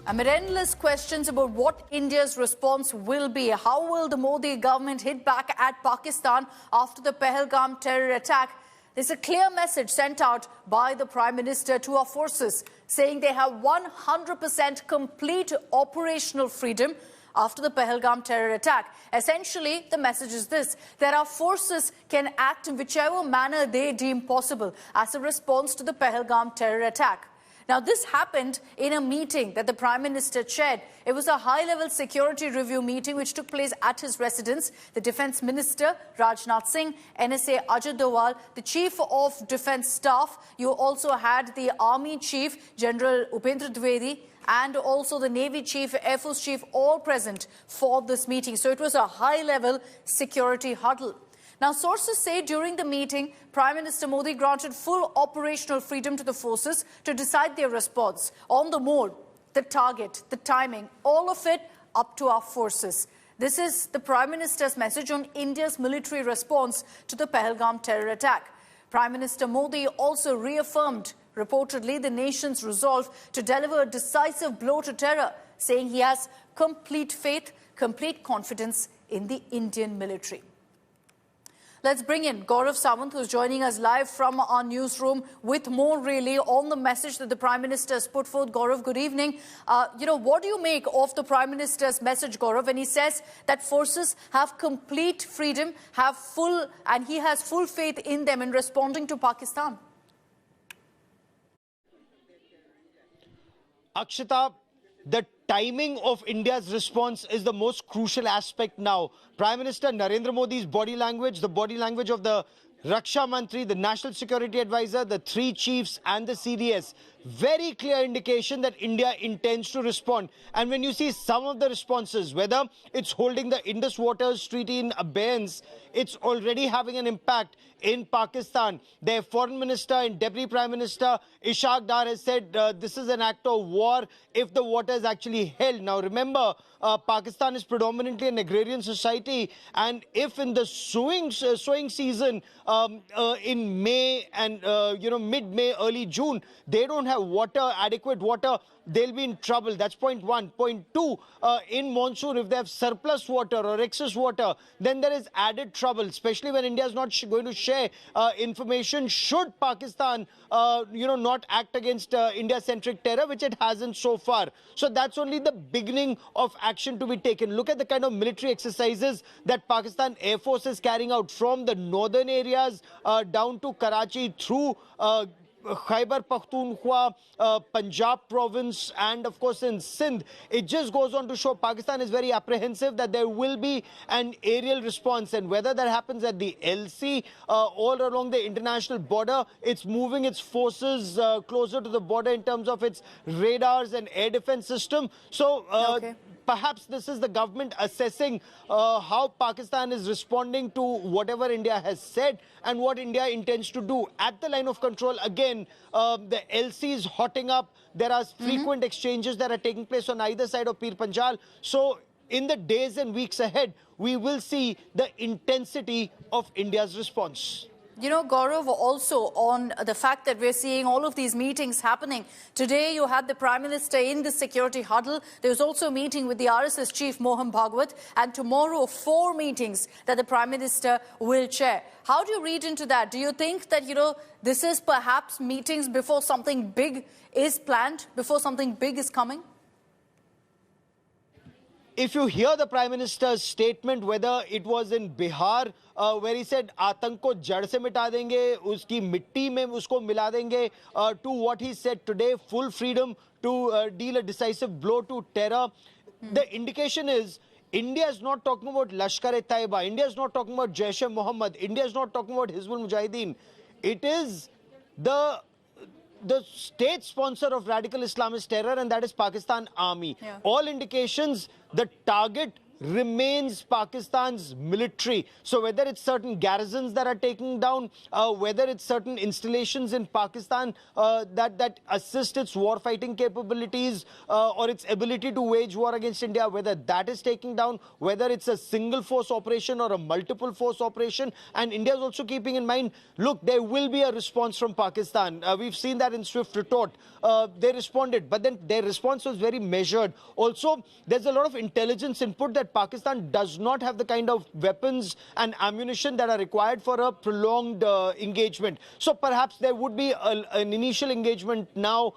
Amid endless questions about what India's response will be, how will the Modi government hit back at Pakistan after the Pahalgam terror attack? There's a clear message sent out by the Prime Minister to our forces, saying they have 100% complete operational freedom after the Pahalgam terror attack. Essentially, the message is this, that our forces can act in whichever manner they deem possible as a response to the Pahalgam terror attack. Now, this happened in a meeting that the Prime Minister chaired. It was a high-level security review meeting which took place at his residence. The Defence Minister, Rajnath Singh, NSA Ajit Doval, the Chief of Defence Staff. You also had the Army Chief, General Upendra Dwivedi, and also the Navy Chief, Air Force Chief, all present for this meeting. So it was a high-level security huddle. Now, sources say during the meeting, Prime Minister Modi granted full operational freedom to the forces to decide their response on the mode, the target, the timing, all of it up to our forces. This is the Prime Minister's message on India's military response to the Pahalgam terror attack. Prime Minister Modi also reaffirmed, reportedly, the nation's resolve to deliver a decisive blow to terror, saying he has complete faith, complete confidence in the Indian military. Let's bring in Gaurav Sawant, who's joining us live from our newsroom with more really on the message that the Prime Minister has put forth. Gaurav, good evening. What do you make of the Prime Minister's message, Gaurav, when he says that forces have complete freedom, and he has full faith in them in responding to Pakistan? Akshita, the timing of India's response is the most crucial aspect now. Prime Minister Narendra Modi's body language, the body language of the Raksha Mantri, the National Security Advisor, the three chiefs and the CDS. Very clear indication that India intends to respond. And when you see some of the responses, whether it's holding the Indus Waters Treaty in abeyance, it's already having an impact in Pakistan. Their Foreign Minister and Deputy Prime Minister Ishaq Dar has said this is an act of war if the water is actually held. Now remember, Pakistan is predominantly an agrarian society, and if in the sowing season in May and mid-May, early June, they don't have water, adequate water, they'll be in trouble. That's point one. Point two, in monsoon, if they have surplus water or excess water, then there is added trouble, especially when India is not going to share information should Pakistan, not act against India-centric terror, which it hasn't so far. So that's only the beginning of action to be taken. Look at the kind of military exercises that Pakistan Air Force is carrying out from the northern areas down to Karachi through Khyber Pakhtunkhwa, Punjab province, and of course in Sindh. It just goes on to show Pakistan is very apprehensive that there will be an aerial response, and whether that happens at the LC all along the international border, it's moving its forces closer to the border in terms of its radars and air defense system. So perhaps this is the government assessing how Pakistan is responding to whatever India has said and what India intends to do. At the line of control, again, the LC is hotting up. There are frequent exchanges that are taking place on either side of Pir Panjal. So in the days and weeks ahead, we will see the intensity of India's response. You know, Gaurav, also on the fact that we're seeing all of these meetings happening. Today, you had the Prime Minister in the security huddle. There was also a meeting with the RSS Chief, Mohan Bhagwat. And tomorrow, 4 meetings that the Prime Minister will chair. How do you read into that? Do you think that, this is perhaps meetings before something big is planned, before something big is coming? If you hear the Prime Minister's statement, whether it was in Bihar, where he said, आतंक को जड़ से मिटा देंगे, उसकी मिट्टी में उसको मिला देंगे, to what he said today, full freedom to deal a decisive blow to terror. The indication is, India is not talking about Lashkar-e-Taiba, India is not talking about Jaish-e-Mohammed, India is not talking about Hizbul Mujahideen. It is the state sponsor of radical Islamist terror, and that is Pakistan Army. All indications, the target remains Pakistan's military. So whether it's certain garrisons that are taken down, whether it's certain installations in Pakistan that assist its war fighting capabilities or its ability to wage war against India, whether that is taken down, whether it's a single force operation or a multiple force operation. And India is also keeping in mind, look, there will be a response from Pakistan. We've seen that in swift retort. They responded, but then their response was very measured. Also, there's a lot of intelligence input that Pakistan does not have the kind of weapons and ammunition that are required for a prolonged engagement. So perhaps there would be an initial engagement now.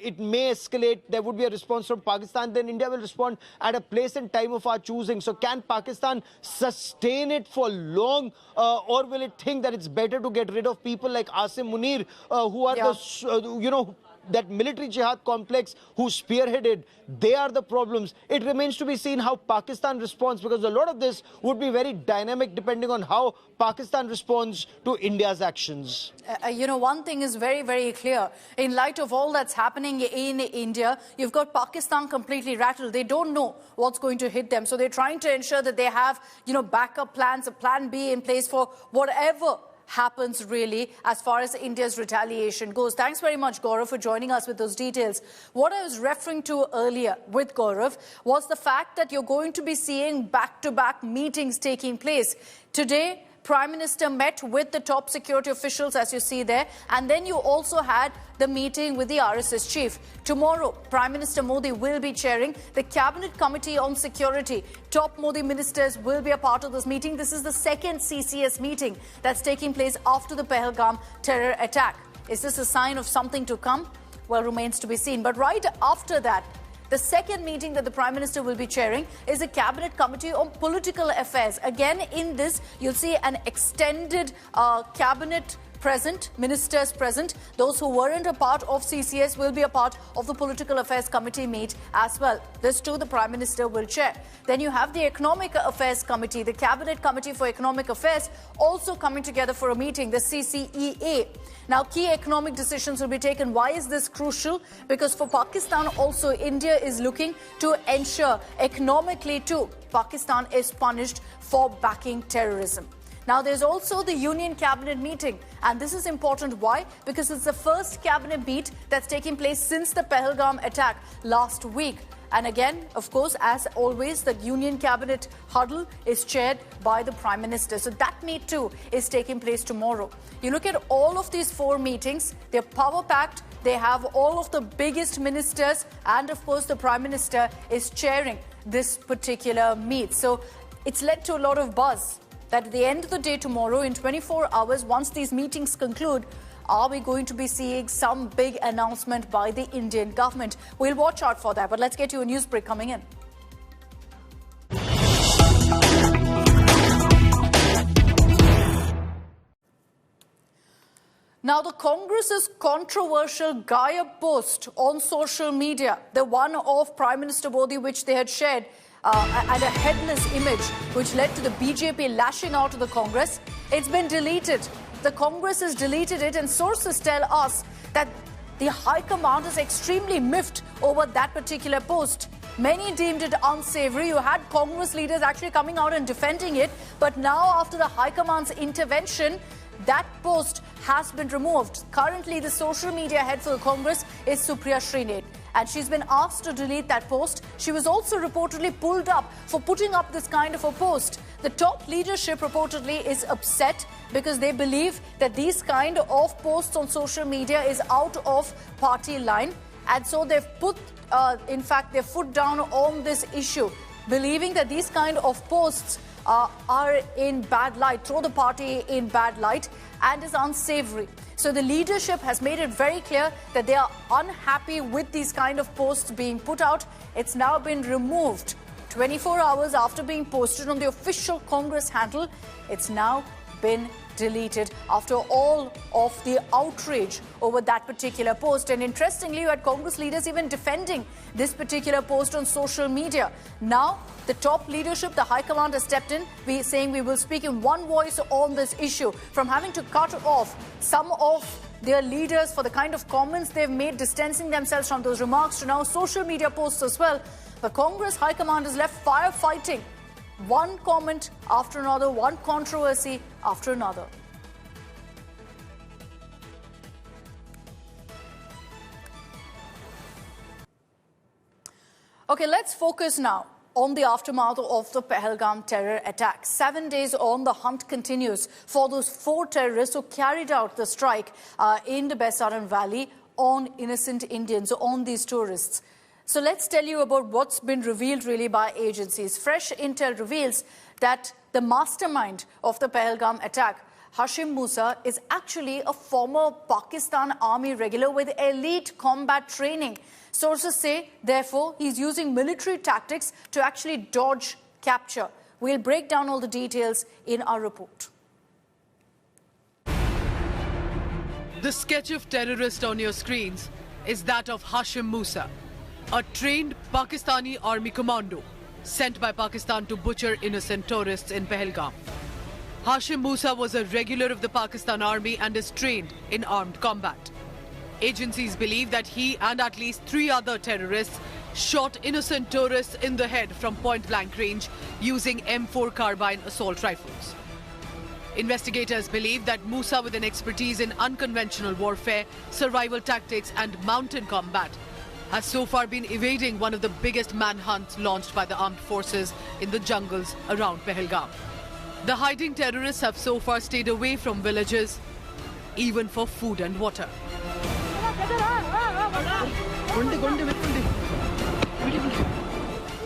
It may escalate. There would be a response from Pakistan. Then India will respond at a place and time of our choosing. So can Pakistan sustain it for long, or will it think that it's better to get rid of people like Asim Munir, who are the, that military jihad complex who spearheaded? They are the problems. It remains to be seen how Pakistan responds, because a lot of this would be very dynamic depending on how Pakistan responds to India's actions. One thing is very, very clear. In light of all that's happening in India, you've got Pakistan completely rattled. They don't know what's going to hit them. So they're trying to ensure that they have, backup plans, a plan B in place for whatever happens really as far as India's retaliation goes. Thanks very much, Gaurav, for joining us with those details. What I was referring to earlier with Gaurav was the fact that you're going to be seeing back-to-back meetings taking place. Today, Prime Minister met with the top security officials, as you see there, and then you also had the meeting with the RSS chief. Tomorrow, Prime Minister Modi will be chairing the Cabinet Committee on Security. Top Modi ministers will be a part of this meeting. This is the second CCS meeting that's taking place after the Pahalgam terror attack. Is this a sign of something to come? Well, remains to be seen. But right after that, the second meeting that the Prime Minister will be chairing is a Cabinet Committee on Political Affairs. Again, in this, you'll see an extended cabinet present, ministers present. Those who weren't a part of CCS will be a part of the Political Affairs Committee meet as well. This too, the Prime Minister will chair. Then you have the Economic Affairs Committee, the Cabinet Committee for Economic Affairs, also coming together for a meeting, the CCEA. Now, key economic decisions will be taken. Why is this crucial? Because for Pakistan also, India is looking to ensure economically too, Pakistan is punished for backing terrorism. Now, there's also the Union Cabinet meeting, and this is important. Why? Because it's the first cabinet meet that's taking place since the Pahalgam attack last week. And again, of course, as always, the Union Cabinet huddle is chaired by the Prime Minister. So that meet too is taking place tomorrow. You look at all of these four meetings, they're power-packed. They have all of the biggest ministers, and of course, the Prime Minister is chairing this particular meet. So it's led to a lot of buzz that at the end of the day tomorrow, in 24 hours, once these meetings conclude, are we going to be seeing some big announcement by the Indian government? We'll watch out for that. But let's get you a news break coming in. Now, the Congress's controversial Gayab post on social media, the one of Prime Minister Modi, which they had shared, and a headless image which led to the BJP lashing out to the Congress, it's been deleted. The Congress has deleted it, and sources tell us that the High Command is extremely miffed over that particular post. Many deemed it unsavory. You had Congress leaders actually coming out and defending it, but now after the High Command's intervention, that post has been removed. Currently, the social media head for the Congress is Supriya Srinath, and she's been asked to delete that post. She was also reportedly pulled up for putting up this kind of a post. The top leadership reportedly is upset because they believe that these kind of posts on social media is out of party line, and so they've put, in fact, their foot down on this issue, believing that these kind of posts are in bad light, throw the party in bad light, and is unsavory. So the leadership has made it very clear that they are unhappy with these kind of posts being put out. It's now been removed 24 hours after being posted on the official Congress handle. It's now been deleted after all of the outrage over that particular post. And interestingly, you had Congress leaders even defending this particular post on social media. Now, the top leadership, the High Command, has stepped in, saying we will speak in one voice on this issue. From having to cut off some of their leaders for the kind of comments they've made, distancing themselves from those remarks, to now social media posts as well. The Congress High Command is left firefighting one comment after another, one controversy after another. Okay, let's focus now on the aftermath of the Pahalgam terror attack. 7 days on, the hunt continues for those 4 terrorists who carried out the strike in the Sarin Valley on innocent Indians, on these tourists. So let's tell you about what's been revealed really by agencies. Fresh intel reveals that the mastermind of the Pahalgam attack, Hashim Musa, is actually a former Pakistan Army regular with elite combat training. Sources say, therefore, he's using military tactics to actually dodge capture. We'll break down all the details in our report. The sketch of terrorist on your screens is that of Hashim Musa, a trained Pakistani army commando sent by Pakistan to butcher innocent tourists in Pahalgam. Hashim Musa was a regular of the Pakistan army and is trained in armed combat. Agencies believe that he and at least 3 other terrorists shot innocent tourists in the head from point-blank range using M4 carbine assault rifles. Investigators believe that Musa, with an expertise in unconventional warfare, survival tactics and mountain combat, has so far been evading one of the biggest manhunts launched by the armed forces in the jungles around Pahalgam. The hiding terrorists have so far stayed away from villages, even for food and water.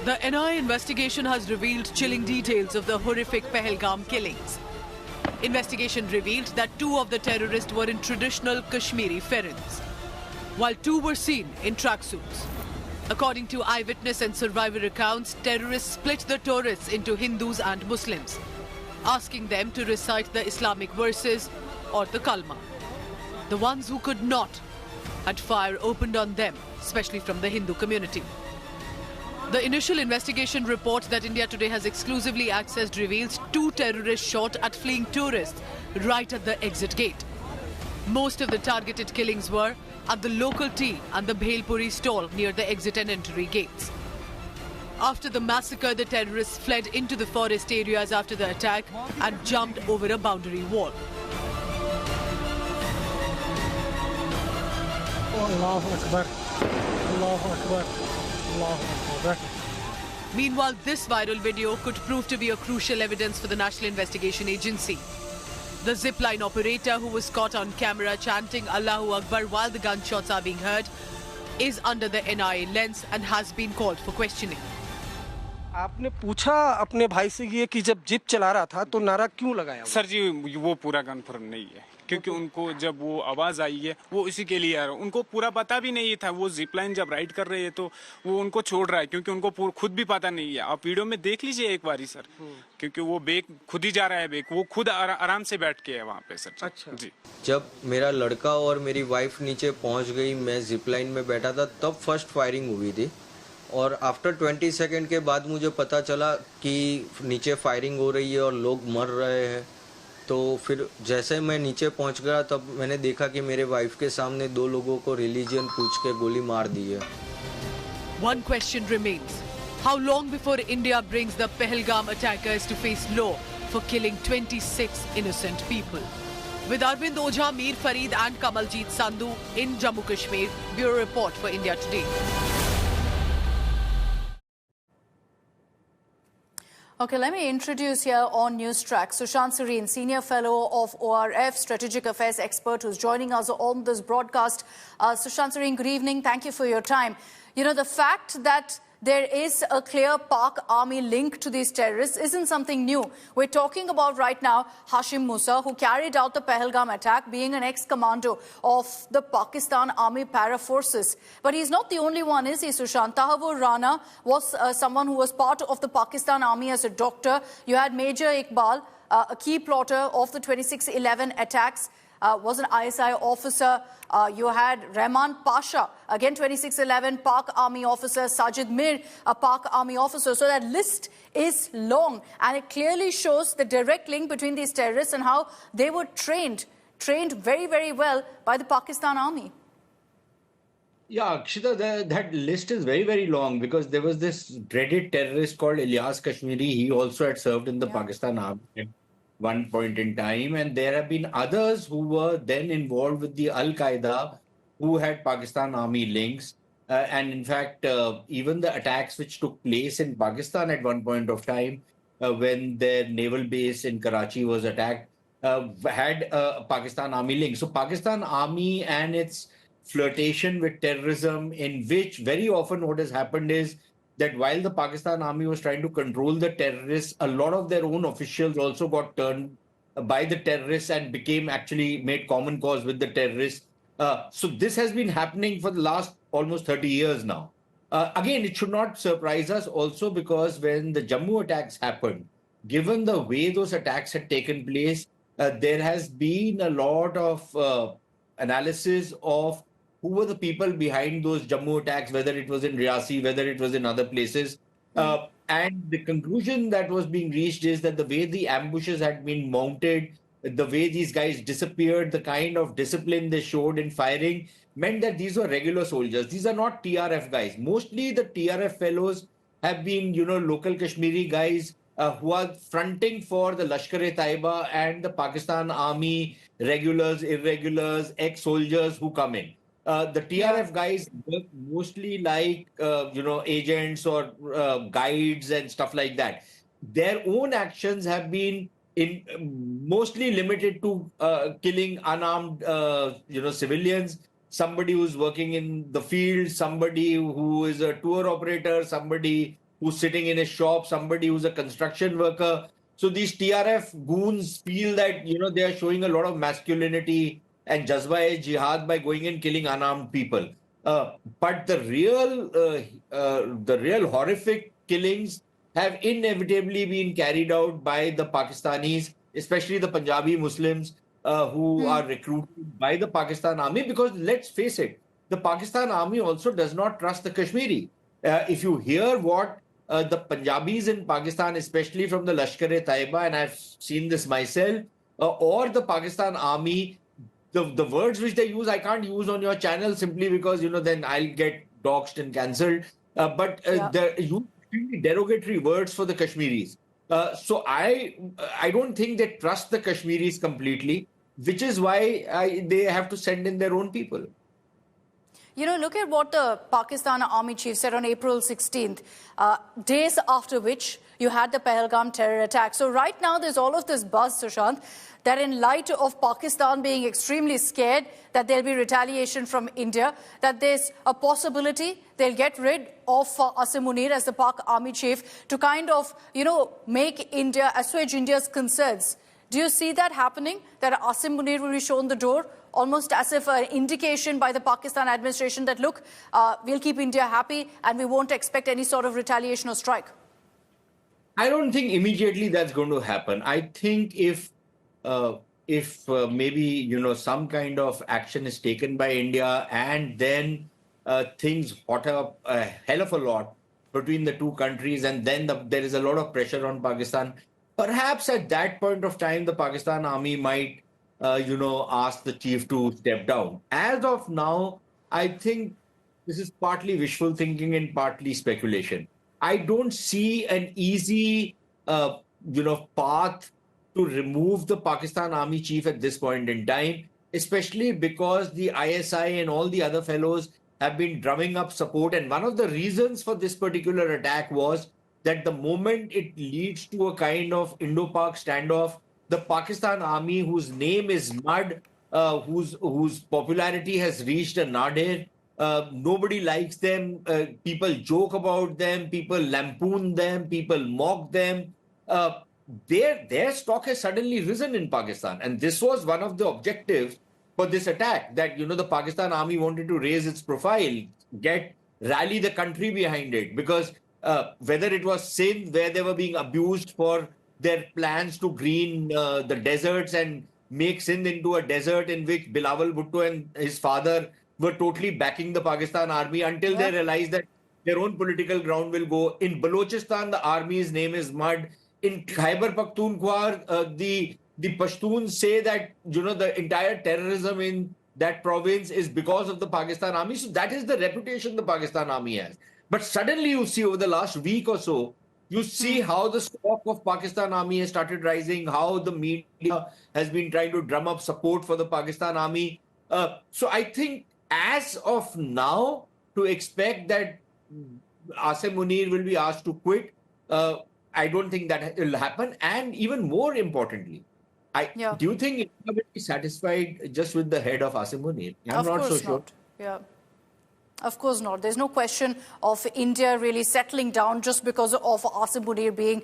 The NI investigation has revealed chilling details of the horrific Pahalgam killings. Investigation revealed that 2 of the terrorists were in traditional Kashmiri ferens, while 2 were seen in tracksuits. According to eyewitness and survivor accounts, terrorists split the tourists into Hindus and Muslims, asking them to recite the Islamic verses or the Kalma. The ones who could not had fire opened on them, especially from the Hindu community. The initial investigation report that India Today has exclusively accessed reveals 2 terrorists shot at fleeing tourists right at the exit gate. Most of the targeted killings were at the local tea and the Bhelpuri stall near the exit and entry gates. After the massacre, the terrorists fled into the forest areas after the attack and jumped over a boundary wall. Allahu Akbar. Allahu Akbar. Allahu Akbar. Meanwhile, this viral video could prove to be a crucial evidence for the National Investigation Agency. The zipline operator, who was caught on camera chanting Allahu Akbar while the gunshots are being heard, is under the NIA lens and has been called for questioning. आपने पूछा अपने भाई से ये कि जब jeep चला रहा था तो नारा क्यों लगाया? सर जी वो पूरा कन्फर्म नहीं है, क्योंकि उनको जब वो आवाज़ आई है वो इसी के लिए आ रहा है। उनको पूरा पता भी नहीं था। वो जिप लाइन जब राइड कर रहे हैं तो वो उनको छोड़ रहा है, क्योंकि उनको खुद भी पता नहीं है। आप वीडियो में देख लीजिए एक बारी सर, क्योंकि वो बेक खुद ही जा रहा है, बेक वो खुद आराम से बैठ के है वहाँ पे सर। अच्छा जी, जब मेरा लड़का और मेरी वाइफ नीचे पहुँच गई, मैं जिप लाइन में बैठा था, तब फर्स्ट फायरिंग हुई थी और आफ्टर 20 सेकंड के बाद मुझे पता चला कि नीचे फायरिंग हो रही है और लोग मर रहे हैं। तो फिर जैसे मैं नीचे पहुंच गया तब मैंने देखा कि मेरे वाइफ के सामने 2 लोगों को रिलीजन पूछ के गोली मार दी है। One question remains. How long before India brings the Pahalgam attackers to face law for killing 26 innocent people? With Arvind Ojha, Mir Farid and Kamaljeet Sandhu in Jammu Kashmir, Bureau Report for India Today. Okay, let me introduce here on NewsTrack Sushant Sarin, Senior Fellow of ORF, Strategic Affairs Expert, who's joining us on this broadcast. Sushant Sarin, good evening. Thank you for your time. You know, the fact that there is a clear Pak army link to these terrorists isn't something new. We're talking about right now Hashim Musa, who carried out the Pahalgam attack, being an ex-commando of the Pakistan Army Para Forces. But he's not the only one, is he, Sushant? Tahavur Rana was someone who was part of the Pakistan Army as a doctor. You had Major Iqbal, a key plotter of the 26/11 attacks, was an ISI officer. You had Rahman Pasha, again 26/11 Pak Army officer, Sajid Mir, a Pak Army officer. So that list is long, and it clearly shows the direct link between these terrorists and how they were trained very, very well by the Pakistan Army. Yeah, Akshita, that list is very, very long because there was this dreaded terrorist called Ilyas Kashmiri. He also had served in the Yeah. Pakistan Army at one point in time. And there have been others who were then involved with the Al Qaeda who had Pakistan Army links. And in fact, even the attacks which took place in Pakistan at one point of time, when their naval base in Karachi was attacked, had a Pakistan Army link. So, Pakistan Army and its flirtation with terrorism, in which very often what has happened is that while the Pakistan Army was trying to control the terrorists, a lot of their own officials also got turned by the terrorists and became actually made common cause with the terrorists. So this has been happening for the last almost 30 years now. Again, it should not surprise us also because when the Jammu attacks happened, given the way those attacks had taken place, there has been a lot of analysis of who were the people behind those Jammu attacks, whether it was in Riyasi, whether it was in other places. And the conclusion that was being reached is that the way the ambushes had been mounted, the way these guys disappeared, the kind of discipline they showed in firing, meant that these were regular soldiers. These are not TRF guys. Mostly the TRF fellows have been, local Kashmiri guys who are fronting for the Lashkar-e-Taiba and the Pakistan Army regulars, irregulars, ex-soldiers who come in. The TRF guys work mostly like, agents or guides and stuff like that. Their own actions have been mostly limited to killing unarmed, civilians, somebody who's working in the field, somebody who is a tour operator, somebody who's sitting in a shop, somebody who's a construction worker. So these TRF goons feel that, they are showing a lot of masculinity and jazba-e-jihad by going and killing unarmed people. But the real horrific killings have inevitably been carried out by the Pakistanis, especially the Punjabi Muslims who are recruited by the Pakistan Army. Because let's face it, the Pakistan Army also does not trust the Kashmiri. If you hear what the Punjabis in Pakistan, especially from the Lashkar-e-Taiba, and I've seen this myself, or the Pakistan Army, the words which they use, I can't use on your channel simply because, then I'll get doxxed and cancelled. But they use extremely derogatory words for the Kashmiris. So I don't think they trust the Kashmiris completely, which is why they have to send in their own people. Look at what the Pakistan Army chief said on April 16th, days after which you had the Pahalgam terror attack. So right now there's all of this buzz, Sushant, that in light of Pakistan being extremely scared that there'll be retaliation from India, that there's a possibility they'll get rid of Asim Munir as the Pak Army chief to kind of, make India, assuage India's concerns. Do you see that happening, that Asim Munir will be shown the door, almost as if an indication by the Pakistan administration that, look, we'll keep India happy and we won't expect any sort of retaliation or strike? I don't think immediately that's going to happen. I think if maybe, some kind of action is taken by India and then things hot up a hell of a lot between the two countries and then there is a lot of pressure on Pakistan, perhaps at that point of time, the Pakistan Army might, ask the chief to step down. As of now, I think this is partly wishful thinking and partly speculation. I don't see an easy, path to remove the Pakistan Army chief at this point in time, especially because the ISI and all the other fellows have been drumming up support. And one of the reasons for this particular attack was that the moment it leads to a kind of Indo-Pak standoff, the Pakistan Army, whose name is mud, whose popularity has reached a nadir, nobody likes them, people joke about them, people lampoon them, people mock them. Their stock has suddenly risen in Pakistan. And this was one of the objectives for this attack, that, the Pakistan Army wanted to raise its profile, rally the country behind it. Because whether it was Sindh, where they were being abused for their plans to green the deserts and make Sindh into a desert, in which Bilawal Bhutto and his father were totally backing the Pakistan Army until they realized that their own political ground will go. In Balochistan, the army's name is mud. In Khyber Pakhtunkhwa, the Pashtuns say that, the entire terrorism in that province is because of the Pakistan army. So that is the reputation the Pakistan army has. But suddenly you see over the last week or so, you see how the stock of Pakistan army has started rising, how the media has been trying to drum up support for the Pakistan army. So I think as of now, to expect that Asim Munir will be asked to quit, I don't think that will happen. And even more importantly, do you think India will be satisfied just with the head of Asim Munir? I'm not so sure. Yeah. Of course not. There's no question of India really settling down just because of Asim Munir being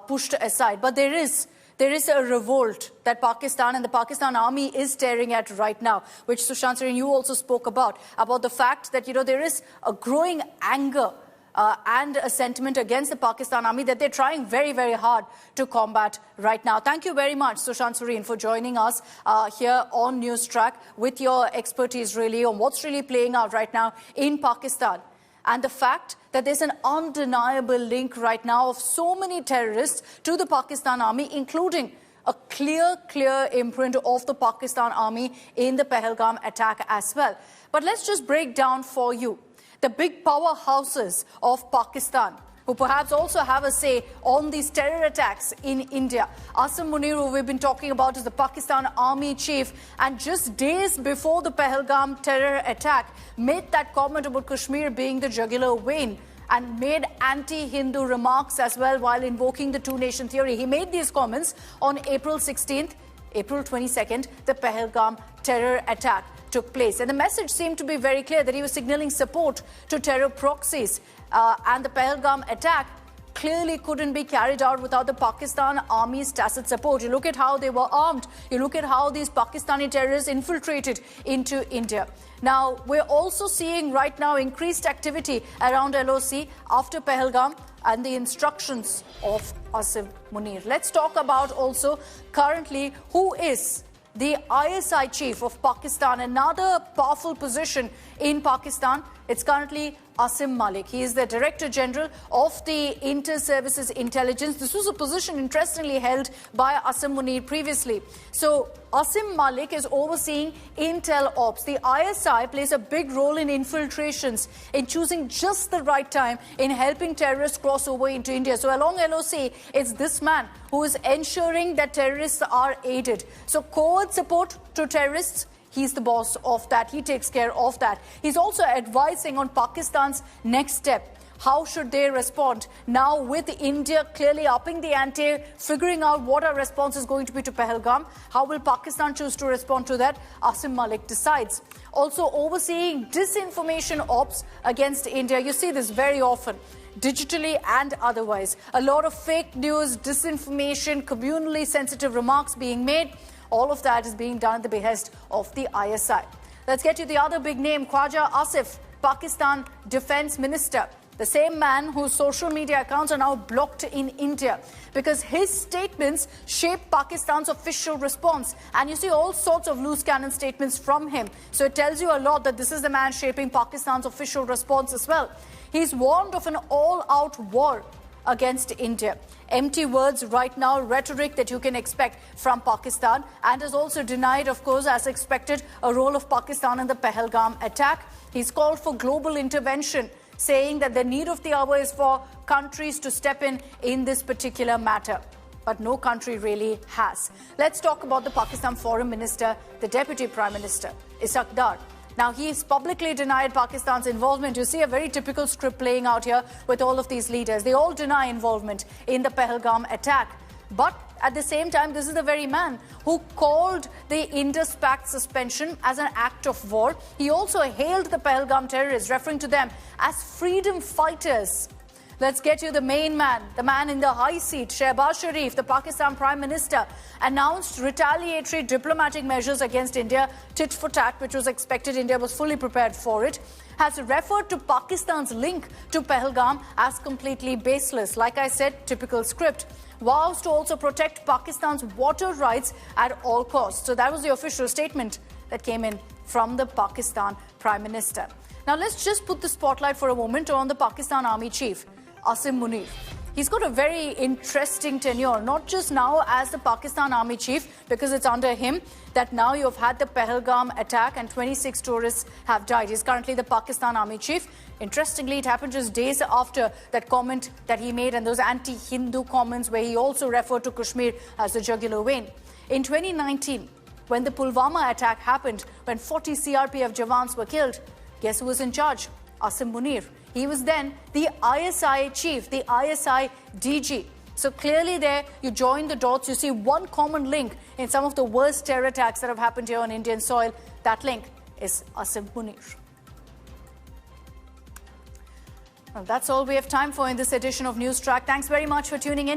pushed aside. But there is a revolt that Pakistan and the Pakistan army is staring at right now, which Sarin, you also spoke about the fact that, there is a growing anger and a sentiment against the Pakistan army that they're trying very, very hard to combat right now. Thank you very much, Sarin, for joining us here on NewsTrack with your expertise really on what's really playing out right now in Pakistan. And the fact that there's an undeniable link right now of so many terrorists to the Pakistan army, including a clear imprint of the Pakistan army in the Pahalgam attack as well. But let's just break down for you the big powerhouses of Pakistan, who perhaps also have a say on these terror attacks in India. Asim Munir, who we've been talking about, is the Pakistan army chief, and just days before the Pahalgam terror attack, made that comment about Kashmir being the jugular vein and made anti-Hindu remarks as well while invoking the two-nation theory. He made these comments on April 16th, April 22nd, the Pahalgam terror attack took place. And the message seemed to be very clear that he was signaling support to terror proxies. And the Pahalgam attack clearly couldn't be carried out without the Pakistan army's tacit support. You look at how they were armed. You look at how these Pakistani terrorists infiltrated into India. Now, we're also seeing right now increased activity around LOC after Pahalgam and the instructions of Asim Munir. Let's talk about also currently who is the ISI chief of Pakistan, another powerful position in Pakistan. It's currently Asim Malik. He is the Director General of the Inter-Services Intelligence. This was a position interestingly held by Asim Munir previously. So Asim Malik is overseeing Intel Ops. The ISI plays a big role in infiltrations, in choosing just the right time, in helping terrorists cross over into India. So along LOC, it's this man who is ensuring that terrorists are aided. So covert support to terrorists, he's the boss of that. He takes care of that. He's also advising on Pakistan's next step. How should they respond? Now with India clearly upping the ante, figuring out what our response is going to be to Pahalgam, how will Pakistan choose to respond to that? Asim Malik decides. Also overseeing disinformation ops against India. You see this very often, digitally and otherwise. A lot of fake news, disinformation, communally sensitive remarks being made. All of that is being done at the behest of the ISI. Let's get to the other big name, Khwaja Asif, Pakistan Defence Minister. The same man whose social media accounts are now blocked in India because his statements shape Pakistan's official response. And you see all sorts of loose cannon statements from him. So it tells you a lot that this is the man shaping Pakistan's official response as well. He's warned of an all-out war against India. Empty words right now, rhetoric that you can expect from Pakistan, and has also denied, of course, as expected, a role of Pakistan in the Pahalgam attack. He's called for global intervention, saying that the need of the hour is for countries to step in this particular matter. But no country really has. Let's talk about the Pakistan Foreign Minister, the Deputy Prime Minister, Ishaq Dar. Now, he's publicly denied Pakistan's involvement. You see a very typical script playing out here with all of these leaders. They all deny involvement in the Pahalgam attack. But at the same time, this is the very man who called the Indus Pact suspension as an act of war. He also hailed the Pahalgam terrorists, referring to them as freedom fighters. Let's get you the main man, the man in the high seat. Shehbaz Sharif, the Pakistan Prime Minister, announced retaliatory diplomatic measures against India, tit for tat, which was expected. India was fully prepared for it. Has referred to Pakistan's link to Pahalgam as completely baseless. Like I said, typical script. Vows to also protect Pakistan's water rights at all costs. So that was the official statement that came in from the Pakistan Prime Minister. Now let's just put the spotlight for a moment on the Pakistan Army Chief, Asim Munir. He's got a very interesting tenure, not just now as the Pakistan Army chief, because it's under him that now you've had the Pahalgam attack and 26 tourists have died. He's currently the Pakistan Army chief. Interestingly, it happened just days after that comment that he made and those anti-Hindu comments where he also referred to Kashmir as the jugular vein. In 2019, when the Pulwama attack happened, when 40 CRPF Jawans were killed, guess who was in charge? Asim Munir. He was then the ISI chief, the ISI DG. So clearly there, you join the dots, you see one common link in some of the worst terror attacks that have happened here on Indian soil. That link is Asim Munir. Well, that's all we have time for in this edition of NewsTrack. Thanks very much for tuning in.